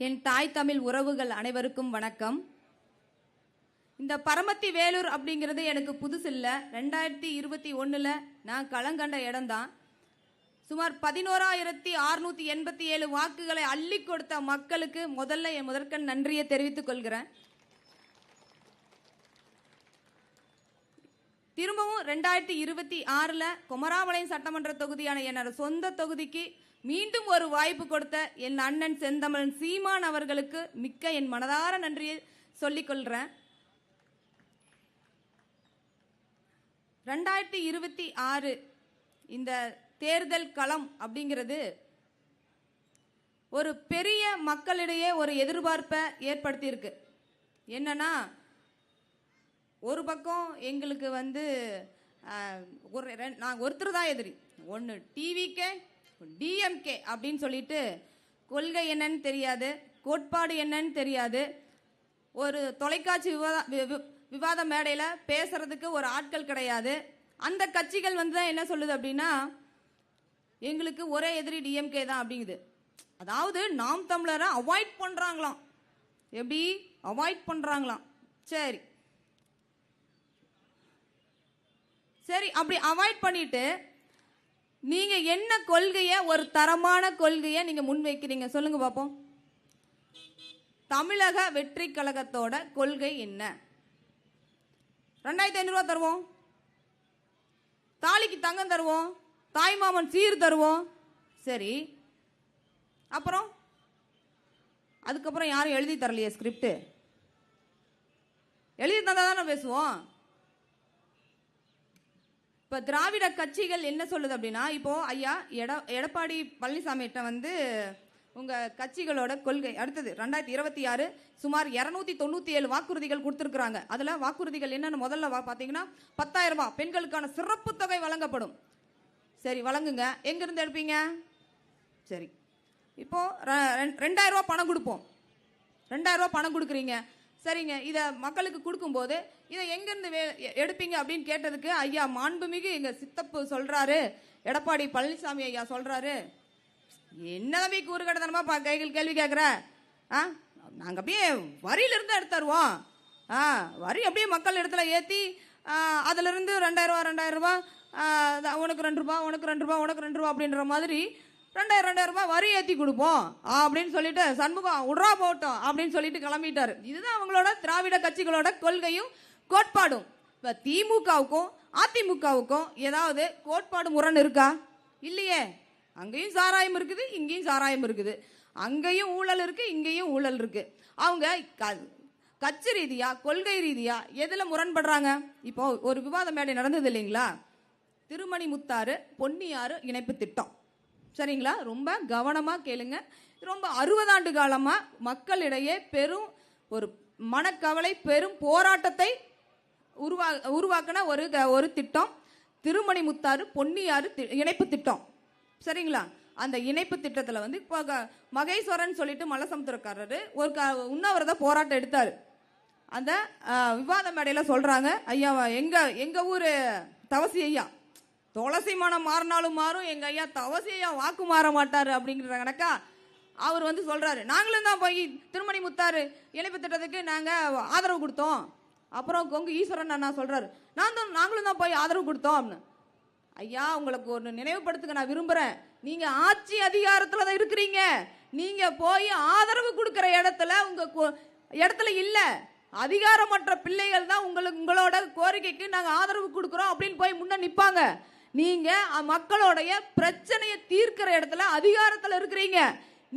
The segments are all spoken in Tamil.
என் தாய் தமிழ் உறவுகள் அனைவருக்கும் வணக்கம். இந்த பரமத்தி வேலூர் அப்படிங்கிறது எனக்கு புதுசு இல்லை. 2021 நான் களங்கண்ட இடம்தான். சுமார் 11,687 வாக்குகளை அள்ளி கொடுத்த மக்களுக்கு முதல்ல என் முதற்கண் நன்றியை தெரிவித்துக் கொள்கிறேன். திரும்பவும் 2026 குமராபாளையம் சட்டமன்ற தொகுதியான என்னோட சொந்த தொகுதிக்கு மீண்டும் ஒரு வாய்ப்பு கொடுத்த என் அண்ணன் செந்தமிழன் சீமான் அவர்களுக்கு மிக்க என் மனதார நன்றியை சொல்லிக் கொள்கிறேன். 2026 இந்த தேர்தல் களம் அப்படிங்கிறது ஒரு பெரிய மக்களிடையே ஒரு எதிர்பார்ப்பை ஏற்படுத்தியிருக்கு. என்னன்னா, ஒரு பக்கம் எங்களுக்கு நாங்கள் ஒருத்தர் தான் எதிரி. ஒன்று டிவிகே, டிஎம்கே அப்படின்னு சொல்லிட்டு கொள்கை என்னன்னு தெரியாது, கோட்பாடு என்னன்னு தெரியாது, ஒரு தொலைக்காட்சி விவாத மேடையில் பேசுறதுக்கு ஒரு ஆட்கள் கிடையாது. அந்த கட்சிகள் தான் என்ன சொல்லுது அப்படின்னா, எங்களுக்கு ஒரே எதிரி டிஎம்கே தான் அப்படிங்குது. அதாவது நாம் தமிழரை அவாய்ட் பண்ணுறாங்களாம். எப்படி அவாய்ட் பண்ணுறாங்களாம்? சரி சரி, அப்படி அவாய்ட் பண்ணிட்டு நீங்க என்ன கொள்கையை, ஒரு தரமான கொள்கையை நீங்க முன்வைக்கிறீங்க சொல்லுங்க பாப்போம். தமிழக வெற்றி கழகத்தோட கொள்கை என்ன? 2,500 ரூபா தருவோம், தாலிக்கு தங்கம் தருவோம், தாய்மாமன் சீர் தருவோம். சரி, அப்புறம் அதுக்கப்புறம் யாரும் எழுதி தரலையே ஸ்கிரிப்ட். எழுதி தந்தா தானே பேசுவோம். இப்போ திராவிட கட்சிகள் என்ன சொல்லுது அப்படின்னா, இப்போ ஐயா எடப்பாடி பழனிசாமிகிட்ட உங்கள் கட்சிகளோட கொள்கை அடுத்தது 2026 சுமார் 297 வாக்குறுதிகள் கொடுத்துருக்குறாங்க. அதில் வாக்குறுதிகள் என்னென்னு முதல்ல பார்த்தீங்கன்னா, 10,000 ரூபாய் பெண்களுக்கான சிறப்பு தொகை வழங்கப்படும். சரி, வழங்குங்க. எங்கேருந்து எடுப்பீங்க? சரி, இப்போது 2,000 ரூபா பணம் கொடுப்போம். 2,000 ரூபா பணம் கொடுக்குறீங்க. சரிங்க, இதை மக்களுக்கு கொடுக்கும்போது இதை எங்கேருந்து எடுப்பீங்க அப்படின்னு கேட்டதுக்கு, ஐயா மாண்புமிகு எங்கள் சித்தப்பு சொல்கிறாரு, எடப்பாடி பழனிசாமி ஐயா சொல்கிறாரு, என்ன தம்பி கூறுகட்டத்தனமா கேள்வி கேட்குற? நாங்கள் அப்படியே வரியிலிருந்து எடுத்து தருவோம். வரி அப்படியே மக்கள் இடத்துல ஏற்றி அதிலிருந்து 2,000 ரூபா உனக்கு 2 ரூபா, உனக்கு 2 ரூபா, உனக்கு 2 ரூபா அப்படின்ற மாதிரி 2,000 ரூபாய் வரி ஏற்றி கொடுப்போம் அப்படின்னு சொல்லிட்டு சண்முகம் உட்ரா போட்டோம் அப்படின்னு சொல்லிட்டு கிளம்பிட்டாரு. இதுதான் அவங்களோட திராவிட கட்சிகளோட கொள்கையும் கோட்பாடும். இப்போ திமுகவுக்கும் அதிமுகவுக்கும் ஏதாவது கோட்பாடு முரண் இருக்கா? இல்லையே. அங்கேயும் சாராயம் இருக்குது, இங்கேயும் சாராயம் இருக்குது. அங்கேயும் ஊழல் இருக்கு, இங்கேயும் ஊழல் இருக்கு. அவங்க கட்சி ரீதியா கொள்கை ரீதியா எதுல முரண்படுறாங்க? இப்போ ஒரு விவாத மேடை நடந்தது இல்லைங்களா? திருமணி முத்தாறு பொன்னியாறு இணைப்பு திட்டம். சரிங்களா? ரொம்ப கவனமாக கேளுங்க. ரொம்ப 60 ஆண்டு காலமாக மக்களிடையே பெரும் ஒரு மனக்கவலை, பெரும் போராட்டத்தை உருவாக்கின ஒரு திட்டம் திருமணி முத்தாறு பொன்னியாறு இணைப்பு திட்டம். சரிங்களா? அந்த இணைப்பு திட்டத்தில் இப்போ மகேஸ்வரன் சொல்லிட்டு மலசமுத்திரக்காரர் ஒரு உண்ணாவிரத போராட்டம் எடுத்தார். அந்த விவாத மேடையில் சொல்கிறாங்க, ஐயா எங்கள் ஊர் தவசி ஐயா துளசி மனம் மாறினாலும் மாறும், எங்கள் ஐயா தவசி ஐயா வாக்கு மாற மாட்டார் அப்படிங்கிற கணக்கா அவர் சொல்கிறாரு, நாங்களும் தான் போய் திருமணி முத்தாறு இணைப்பு திட்டத்துக்கு நாங்கள் ஆதரவு கொடுத்தோம். அப்புறம் கொங்கு ஈஸ்வரன் அண்ணா சொல்கிறாரு, நாங்களும் தான் போய் ஆதரவு கொடுத்தோம் அப்படின்னு. ஐயா, உங்களுக்கு ஒரு நினைவுபடுத்துக்க நான் விரும்புகிறேன். நீங்கள் ஆட்சி அதிகாரத்தில் தான் இருக்கிறீங்க. நீங்கள் போய் ஆதரவு கொடுக்குற இடத்துல இல்லை. அதிகாரமற்ற பிள்ளைகள் தான் உங்களோட கோரிக்கைக்கு நாங்கள் ஆதரவு கொடுக்குறோம் அப்படின்னு போய் முன்ன நிற்பாங்க. நீங்க மக்களுடைய பிரச்சனையை தீர்க்கிற இடத்துல அதிகாரத்தில் இருக்கிறீங்க.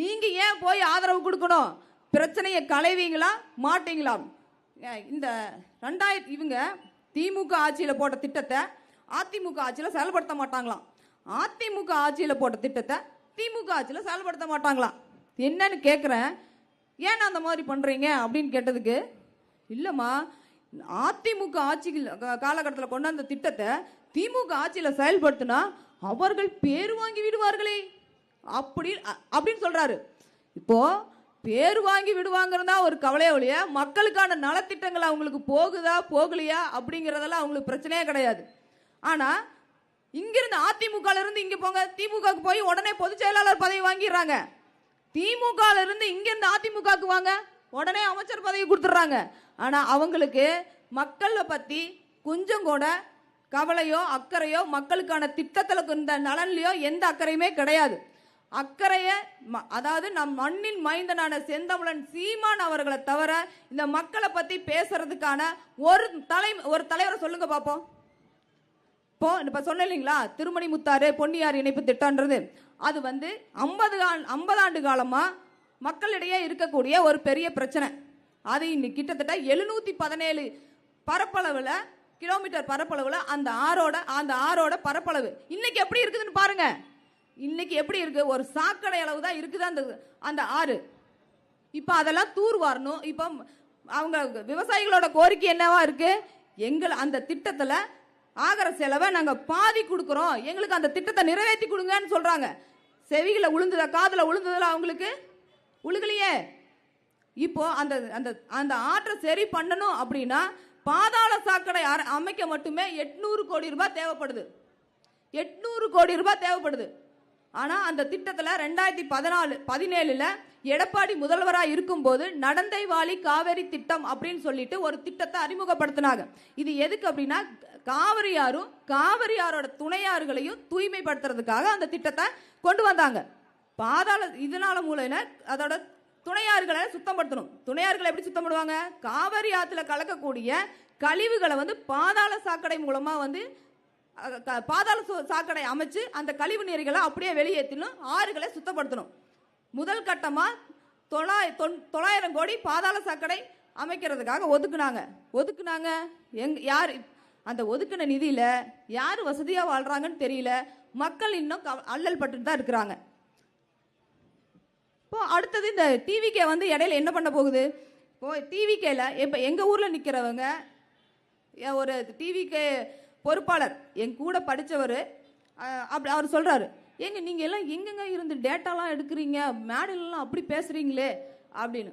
நீங்க ஏன் போய் ஆதரவு கொடுக்கணும்? பிரச்சனையை களைவீங்களா மாட்டீங்களா? இந்த இவங்க திமுக ஆட்சியில் போட்ட திட்டத்தை அதிமுக ஆட்சியில் செயல்படுத்த மாட்டாங்களாம். அதிமுக ஆட்சியில் போட்ட திட்டத்தை திமுக ஆட்சியில் செயல்படுத்த மாட்டாங்களாம். என்னன்னு கேட்குறேன், ஏன் அந்த மாதிரி பண்றீங்க அப்படின்னு கேட்டதுக்கு, இல்லைம்மா அதிமுக ஆட்சி காலகட்டத்தில் கொண்டு வந்த திட்டத்தை திமுக ஆட்சியில் செயல்படுத்தினா அவர்கள் பேர் வாங்கி விடுவார்களே அப்படின்னு சொல்றாரு. இப்போ பேர் வாங்கி விடுவாங்கிறதா ஒரு கவலையே ஒழிய மக்களுக்கான நலத்திட்டங்கள் அவங்களுக்கு போகுதா போகலையா அப்படிங்கிறதெல்லாம் அவங்களுக்கு பிரச்சனையே கிடையாது. ஆனா இங்கிருந்து அதிமுக இருந்து இங்க போங்க, திமுக போய் உடனே பொதுச் செயலாளர் பதவி வாங்கிடுறாங்க. திமுக இருந்து இங்க இருந்து அதிமுகக்கு வாங்க, உடனே அமைச்சர் பதவி கொடுத்துறாங்க. ஆனா அவங்களுக்கு மக்களை பத்தி கொஞ்சம் கூட கவலையோ அக்கறையோ, மக்களுக்கான திட்டத்துல இந்த நலன்லயோ எந்த அக்கறையுமே கிடையாது. அக்கறைய அதாவது நம் மண்ணின் மைந்தனான செந்தமிழன் சீமான் அவர்களை தவிர இந்த மக்களை பத்தி பேசுறதுக்கான ஒரு தலைவரை சொல்லுங்க பாப்போம். இப்போ சொன்ன இல்லைங்களா, திருமணி முத்தாறு பொன்னியார் இணைப்பு திட்டம்ன்றது அது 50 ஆண்டு காலமா மக்களிடையே இருக்கக்கூடிய ஒரு பெரிய பிரச்சனை. அது இன்னைக்கு கிட்டத்தட்ட 717 பரப்பளவுல கிலோமீட்டர் பரப்பளவுல அந்த ஆறோட பரப்பளவு இன்னைக்கு எப்படி இருக்குதுன்னு பாருங்க. இன்னைக்கு எப்படி இருக்கு, ஒரு சாக்கடை அளவு தான் இருக்குது அந்த ஆறு. இப்ப அதெல்லாம் தூர் வாரணும். இப்ப அவங்க விவசாயிகளோட கோரிக்கை என்னவா இருக்கு, அந்த திட்டத்துல ஆகிற செலவை நாங்க பாதி கொடுக்கிறோம், எங்களுக்கு அந்த திட்டத்தை நிறைவேற்றி கொடுங்கன்னு சொல்றாங்க. செவிகளை உளுந்துதா, காதுல உளுந்ததுல அவங்களுக்கு உழுகலையே. இப்போ அந்த ஆற்றை சரி பண்ணணும் அப்படின்னா பாதாள சாக்கடை அமைக்க மட்டுமே 800 கோடி ரூபாய் தேவைப்படுது. 800 கோடி ரூபாய் தேவைப்படுது. ஆனா அந்த திட்டத்துல 2017 எடப்பாடி முதல்வராக இருக்கும் போது நடந்தை வாலி காவேரி திட்டம் அப்படின்னு சொல்லிட்டு ஒரு திட்டத்தை அறிமுகப்படுத்தினாங்க. இது எதுக்கு அப்படின்னா காவிரியாரோட துணையாறுகளையும் தூய்மைப்படுத்துறதுக்காக அந்த திட்டத்தை கொண்டு வந்தாங்க. இதனால மூலம் அதோட துணையாறுகளை சுத்தப்படுத்தணும். துணையாறுகளை எப்படி சுத்தம் பண்ணுவாங்க, காவிரி ஆத்துல கலக்கக்கூடிய கழிவுகளை பாதாள சாக்கடை மூலமா பாதாள சாக்கடை அமைச்சு அந்த கழிவு நீர்களை அப்படியே வெளியேற்றணும், ஆறுகளை சுத்தப்படுத்தணும். முதல் கட்டமா 900 கோடி பாதாள சாக்கடை அமைக்கிறதுக்காக ஒதுக்குனாங்க. யார் அந்த ஒதுக்கின நிதியில யார் வசதியா வாழ்றாங்கன்னு தெரியல. மக்கள் இன்னும் அல்லல் பட்டு தான் இருக்கிறாங்க. இப்போ அடுத்தது இந்த டிவிகே இடையில என்ன பண்ண போகுது. இப்போ டிவிகேல இப்போ எங்க ஊர்ல நிக்கிறவங்க ஒரு டிவிகே பொறுப்பாளர் என் கூட படித்தவர் அப்படி அவர் சொல்கிறாரு, நீங்கள் எல்லாம் எங்கெங்க இருந்து டேட்டாலாம் எடுக்கிறீங்க, மேடலாம் அப்படி பேசுகிறீங்களே அப்படின்னு.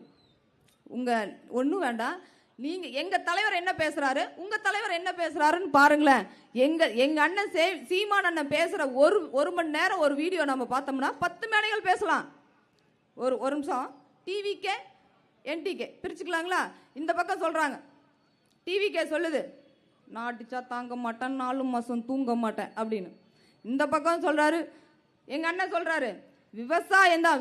ஒன்றும் வேண்டாம், நீங்கள் எங்கள் தலைவர் என்ன பேசுகிறாரு, உங்கள் தலைவர் என்ன பேசுகிறாருன்னு பாருங்களேன். எங்கள் அண்ணன் சீமான் அண்ணன் பேசுகிற ஒரு மணி நேரம் ஒரு வீடியோ நம்ம பார்த்தோம்னா 10 மேடைகள் பேசலாம். ஒரு நிமிஷம். டிவிகே என்டிகே பிரிச்சுக்கலாங்களா. இந்த பக்கம் சொல்கிறாங்க, டிவிகே சொல்லுது நான் அடிச்சா தாங்க மாட்டேன், 4 மாசம் தூங்க மாட்டேன் அப்படின்னு. இந்த பக்கம் சொல்றாரு, எங்க அண்ணன் சொல்றாரு விவசாயம் தான்,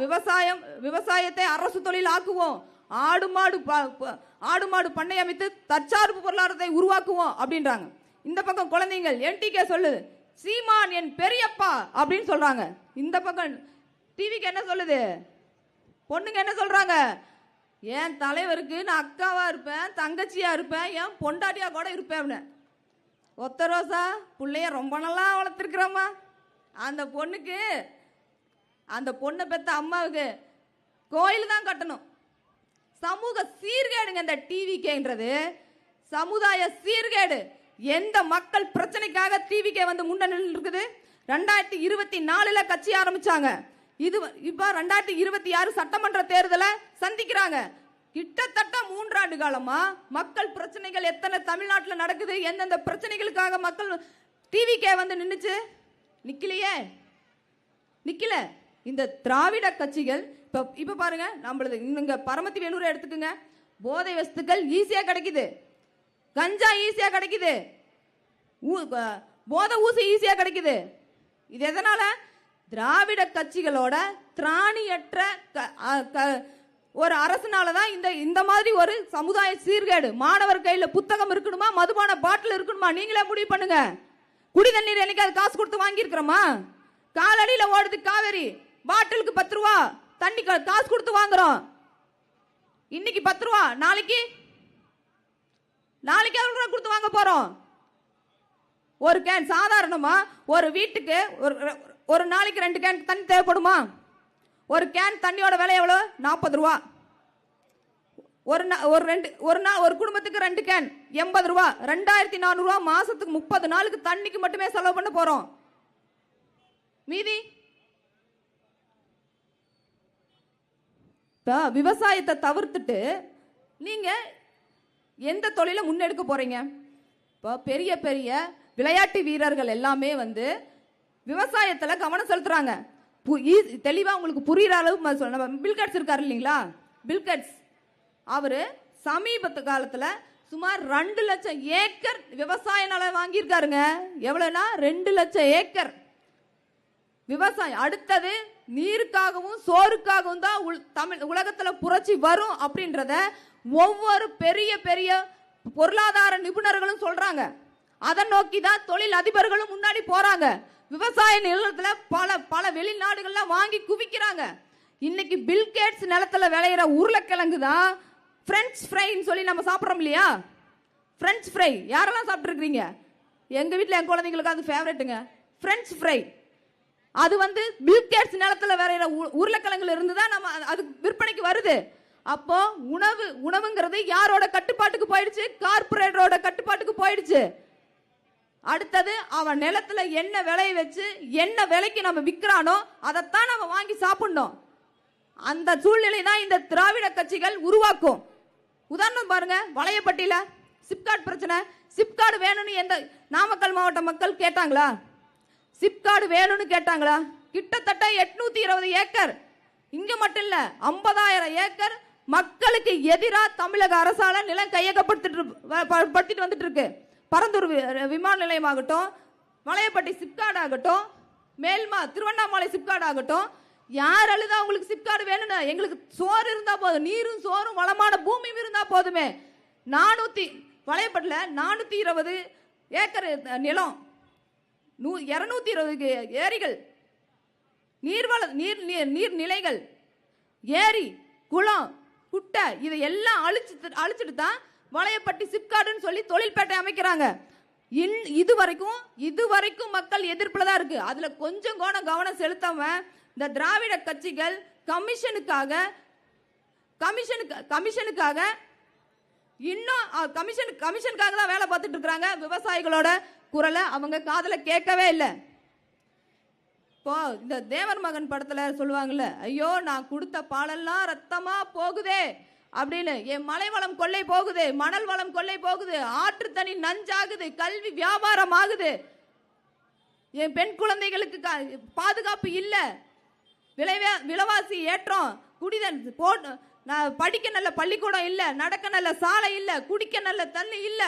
விவசாயத்தை அரசு தொழில் ஆக்குவோம், ஆடு மாடு பண்ணை அமைத்து தற்சார்பு பொருளாதாரத்தை உருவாக்குவோம் அப்படின்றாங்க. இந்த பக்கம் குழந்தைகள் என்டிகே சொல்லுது சீமான் என் பெரியப்பா அப்படின்னு சொல்றாங்க. இந்த பக்கம் டிவிக்கு என்ன சொல்லுது, பொண்ணுங்க என்ன சொல்றாங்க, என் தலைவருக்கு நான் அக்காவா இருப்பேன், தங்கச்சியா இருப்பேன், என் பொண்டாட்டியா கூட இருப்பேன். ஒத்த ரோசா பிள்ளைய ரொம்ப நல்லா வளர்த்துருக்குறம்மா. அந்த பொண்ணை பெற்ற அம்மாவுக்கு கோயில் தான் கட்டணும். சமூக சீர்கேடுங்க இந்த டிவிகேன்றது, சமுதாய சீர்கேடு. எந்த மக்கள் பிரச்சனைக்காக டிவிகே முன்னணி இருக்குது. 2024 கட்சி ஆரம்பிச்சாங்க. இப்ப 2026 சட்டமன்ற தேர்தலை சந்திக்கிறாங்க. கிட்டத்தட்ட 3 ஆண்டு காலமா மக்கள் பிரச்சனைகள் எத்தனை தமிழ்நாட்டில் நடக்குது, எந்தெந்த பிரச்சனைகளுக்காக மக்கள் டிவிகே நின்னுச்சு, நிக்கல. இந்த திராவிட கட்சிகள் இப்ப பாருங்க, நம்மளது இங்க பரமத்தி வேலூரை எடுத்துக்கோங்க. போதை வஸ்துக்கள் ஈஸியா கிடைக்குது, கஞ்சா ஈஸியா கிடைக்குது, போதை ஊசி ஈஸியா கிடைக்குது. இது எதனால, திராவிட கட்சிகளோட திராணியற்ற ஒரு அரசுனாலதான் இந்த மாதிரி ஒரு சமுதாய சீர்கேடு. மாணவர் கையில புத்தகம் இருக்கணுமா, மதுபான பாட்டில் இருக்கணுமா, நீங்களே முடிவு பண்ணுங்க. குடி தண்ணீர் என்னைக்காவது காசு கொடுத்து வாங்கி இருக்கிறோமா? காலடியில ஓடுது காவேரி, பாட்டிலுக்கு 10 ரூபா, தண்ணி காசு கொடுத்து வாங்குறோம். இன்னைக்கு 10 ரூபா, நாளைக்கு எவ்வளவு கொடுத்து வாங்க போறோம்? ஒரு கேன் சாதாரணமா ஒரு வீட்டுக்கு ஒரு நாளைக்கு 2 கேன் தண்ணி தேவைப்படுமா? ஒரு கேன் தண்ணியோட விலை எவ்வளவு? 40 ரூபா. ஒரு குடும்பத்துக்கு 2 கேன் 80 ரூபா, 2400 ரூபா மாசத்துக்கு 30 நாளுக்கு தண்ணிக்கு மட்டுமே செலவு பண்ண போறோம். மீதி விவசாயத்தை தவிர்த்துட்டு நீங்க எந்த தொழிலை முன்னெடுக்க போறீங்க? இப்போ பெரிய பெரிய விளையாட்டு வீரர்கள் எல்லாமே விவசாயத்துல கவனம் செலுத்துறாங்க. தெளிவா உங்களுக்கு புரியுற அளவுக்கு நம்ம பில்கேட்ஸ் இருக்காரு இல்லைங்களா, பில்கேட்ஸ் அவரு சமீபத்து காலத்துல சுமார் 2 லட்சம் ஏக்கர் விவசாய நிலம் வாங்கியிருக்காருங்க. எவ்வளவுனா 2 லட்சம் ஏக்கர் விவசாயம். அடுத்தது நீருக்காகவும் சோறுக்காகவும் தான் உலகத்துல புரட்சி வரும் அப்படின்றத ஒவ்வொரு பெரிய பெரிய பொருளாதார நிபுணர்களும் சொல்றாங்க. அதை நோக்கி தான் தொழில் அதிபர்களும் முன்னாடி போறாங்க. விவசாய நிலத்துல பல பல வெளிநாடுகள்ல வாங்கி குவிக்கிறாங்க. இன்னைக்கு பில்கேட்ஸ் நிலத்துல விளையிற உருளைக்கிழங்கு தான் பிரெஞ்ச் ஃப்ரைன்னு சொல்லி நம்ம சாப்பிட்றோம் இல்லையா. பிரெஞ்ச் ஃப்ரை யாரெல்லாம் சாப்பிட்ருக்கீங்க? எங்க வீட்டில் என் குழந்தைங்களுக்கு அது ஃபேவரட்டுங்க, பிரெஞ்ச் ஃப்ரை. அது பில்கேட்ஸ் நிலத்துல விளையிற உருளைக்கிழங்குல இருந்து தான் நம்ம அது விற்பனைக்கு வருது. அப்போ உணவுங்கிறது யாரோட கட்டுப்பாட்டுக்கு போயிடுச்சு? கார்பரேட்டரோட கட்டுப்பாட்டுக்கு போயிடுச்சு. அடுத்தது அவன் நிலத்துல என்ன விளைய வச்சு என்ன விலைக்கு நம்ம விற்கிறானோ அதைத்தான் நம்ம வாங்கி சாப்பிடணும். அந்த சூழ்நிலை தான் இந்த திராவிட கட்சிகள் உருவாக்கும். உதாரணம் பாருங்க, வளையப்பட்டியில சிப்காட் பிரச்சனை. சிப்காடு வேணும்னு எந்த நாமக்கல் மாவட்ட மக்கள் கேட்டாங்களா? சிப்காடு வேணும்னு கேட்டாங்களா? கிட்டத்தட்ட 820 ஏக்கர், இங்க மட்டும் இல்ல 50,000 ஏக்கர் மக்களுக்கு எதிராக தமிழக அரசால நிலம் கையகப்படுத்திட்டு வந்துட்டு இருக்கு. பரந்தூர் விமான நிலையம் ஆகட்டும், வளையப்பட்டி சிப்காடு ஆகட்டும், மேல்மா திருவண்ணாமலை சிப்காடு ஆகட்டும், யார் அழுதா உங்களுக்கு சிப்காடு வேணும்னு? எங்களுக்கு சோறு இருந்தா போதும், நீரும் சோறும் வளமான பூமியும் இருந்தா போதுமே. வளையப்பட்டில் 420 ஏக்கர் நிலம், 220 ஏரிகள், நீர்நிலைகள், ஏரி குளம் குட்டை, இதை எல்லாம் அழிச்சிட்டு தான் வளையப்பட்டி சிப்காடுன்னு சொல்லி தொழில்பேட்டை அமைக்கிறாங்க. இதுவரைக்கும் மக்கள் எதிர்ப்புல தான் இருக்கு. அதுல கொஞ்சம் கவனம் செலுத்தாம இந்த திராவிட கட்சிகள் கமிஷனுக்காக இன்னும் கமிஷனுக்காக தான் வேலை பார்த்துட்டு இருக்காங்க. விவசாயிகளோட குரலை அவங்க காதுல கேட்கவே இல்லை. இப்போ இந்த தேவர் மகன் படத்துல சொல்லுவாங்கல்ல, ஐயோ நான் கொடுத்த பாலெல்லாம் ரத்தமா போகுதே அப்படின்னு, என் மலை வளம் கொள்ளை போகுது, மணல் வளம் கொள்ளை போகுது, ஆற்று தண்ணி நஞ்சாகுது, கல்வி வியாபாரம் ஆகுது, என் பெண் குழந்தைகளுக்கு பாதுகாப்பு இல்ல, விலைவாசி ஏற்றம், குடிதன் படிக்க நல்ல பள்ளிக்கூடம் இல்ல, நடக்க நல்ல சாலை இல்ல, குடிக்க நல்ல தண்ணி இல்ல.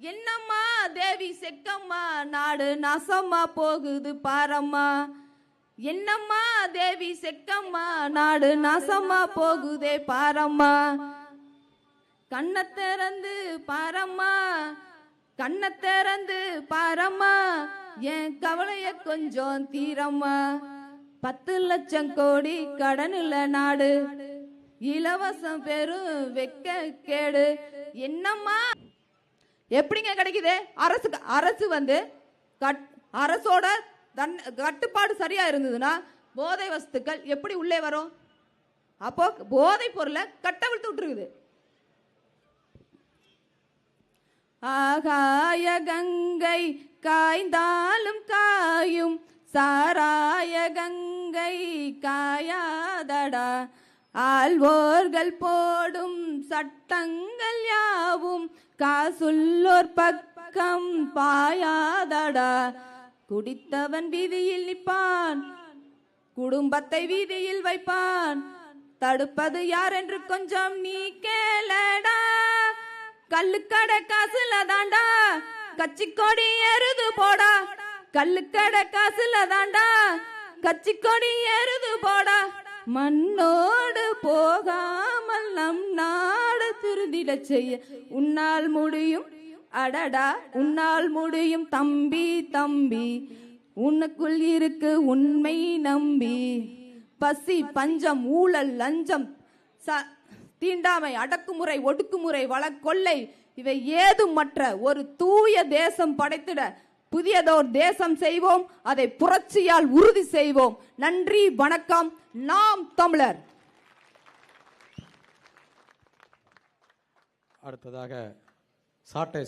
என்னம்மா தேவி செக்கம்மா, நாடு நாசமா போகுது பாரம்மா. என்னம்மா தேவி செக்கம்மா, நாடு நாசமா போகுதே பாரம்மா. கண்ணை திறந்து பாரம்மா, கண்ணை திறந்து பாரம்மா, என் கவலைய கொஞ்சம் தீரம்மா. 10 லட்சம் கோடி கடனில் நாடு, இலவசம் பெரும் வெக்க கேடு. என்னம்மா எப்படிங்க கிடைக்குது? அரசு அரசோட கட்டுப்பாடு சரியா இருந்ததுன்னா போதை வஸ்துக்கள் எப்படி உள்ளே வரும்? அப்போ போதை பொருளை கட்டவிழ்த்து விட்டுருக்குது. ஆகாய கங்கை காய்ந்தாலும் காயும், சாராய கங்கை காயாதடா. ஆள்வோர்கள் போடும் சட்டங்கள் யாவும் காசுள்ளோர் பக்கம் பாயாதடா. குடித்தவன் வீதியில் நிற்பான், குடும்பத்தை வீதியில் வைப்பான், தடுப்பது யார் என்று கொஞ்சம் நீ கேளடா. கல்லுக்கடை காசுல தாண்டா கட்சி கொடி எருது போடா. கல்லுக்கடை காசுல தாண்டா கட்சி கொடி எருது போடா. மண்ணோடு போகாமல் நம் நாடு திருந்திட செய்ய உன்னால் முடியும், அடடா உன்னால் முடியும் தம்பி தம்பி. உனக்குள் இருக்கு உண்மை நம்பி. பசி பஞ்சம் ஊழல் லஞ்சம் தீண்டாமை அடக்குமுறை ஒடுக்குமுறை வழக்கொள்ளை இவை ஏதுமற்ற ஒரு தூய தேசம் படைத்திட புதியதோர் தேசம் செய்வோம், அதை புரட்சியால் உறுதி செய்வோம். நன்றி வணக்கம். நாம் தமிழர். அடுத்ததாக சாட்டை